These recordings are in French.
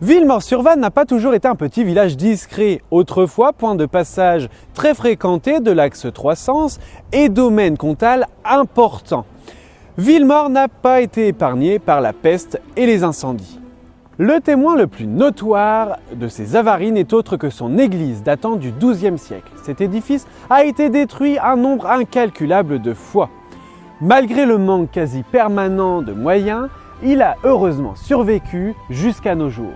Villemort-sur-Vanne n'a pas toujours été un petit village discret. Autrefois, point de passage très fréquenté de l'axe 300 et domaine comtal important. Villemort n'a pas été épargné par la peste et les incendies. Le témoin le plus notoire de ces avaries n'est autre que son église datant du XIIe siècle. Cet édifice a été détruit un nombre incalculable de fois. Malgré le manque quasi permanent de moyens, il a heureusement survécu jusqu'à nos jours.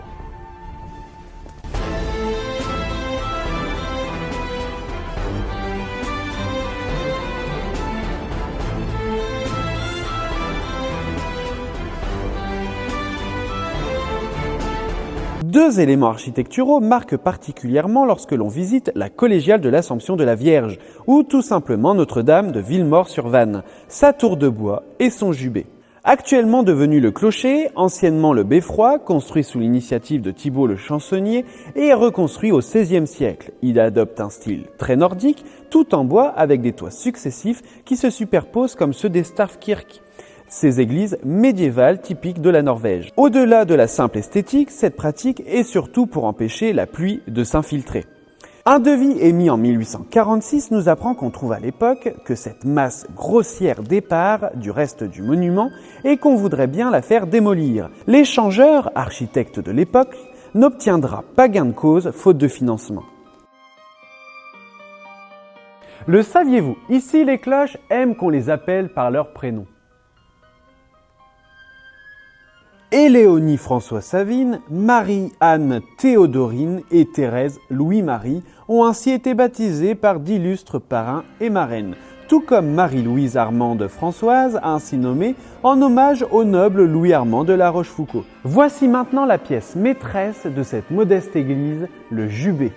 Deux éléments architecturaux marquent particulièrement lorsque l'on visite la collégiale de l'Assomption de la Vierge ou tout simplement Notre-Dame de Villemort-sur-Vanne, sa tour de bois et son jubé. Actuellement devenu le clocher, anciennement le beffroi, construit sous l'initiative de Thibaut le Chansonnier et reconstruit au XVIe siècle. Il adopte un style très nordique, tout en bois avec des toits successifs qui se superposent comme ceux des Stavkirk. Ces églises médiévales typiques de la Norvège. Au-delà de la simple esthétique, cette pratique est surtout pour empêcher la pluie de s'infiltrer. Un devis émis en 1846 nous apprend qu'on trouve à l'époque que cette masse grossière départ du reste du monument et qu'on voudrait bien la faire démolir. L'échangeur, architecte de l'époque, n'obtiendra pas gain de cause faute de financement. Le saviez-vous? Ici, les cloches aiment qu'on les appelle par leur prénom. Éléonie François Savine, Marie-Anne Théodorine et Thérèse Louis-Marie ont ainsi été baptisées par d'illustres parrains et marraines, tout comme Marie-Louise Armande Françoise, ainsi nommée en hommage au noble Louis-Armand de La Rochefoucauld. Voici maintenant la pièce maîtresse de cette modeste église, le jubé.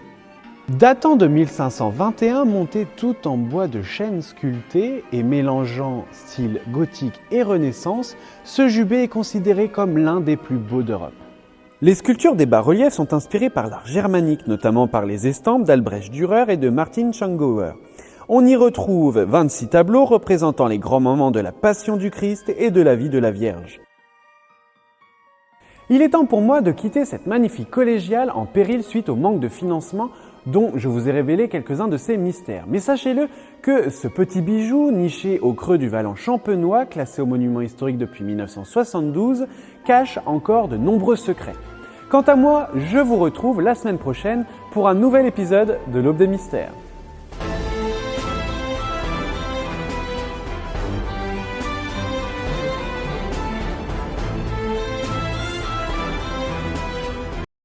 Datant de 1521, monté tout en bois de chêne sculpté et mélangeant style gothique et renaissance, ce jubé est considéré comme l'un des plus beaux d'Europe. Les sculptures des bas-reliefs sont inspirées par l'art germanique, notamment par les estampes d'Albrecht Dürer et de Martin Schongauer. On y retrouve 26 tableaux représentant les grands moments de la Passion du Christ et de la vie de la Vierge. Il est temps pour moi de quitter cette magnifique collégiale en péril suite au manque de financement dont je vous ai révélé quelques-uns de ses mystères. Mais sachez-le que ce petit bijou, niché au creux du Valent champenois, classé au monument historique depuis 1972, cache encore de nombreux secrets. Quant à moi, je vous retrouve la semaine prochaine pour un nouvel épisode de l'Aube des Mystères.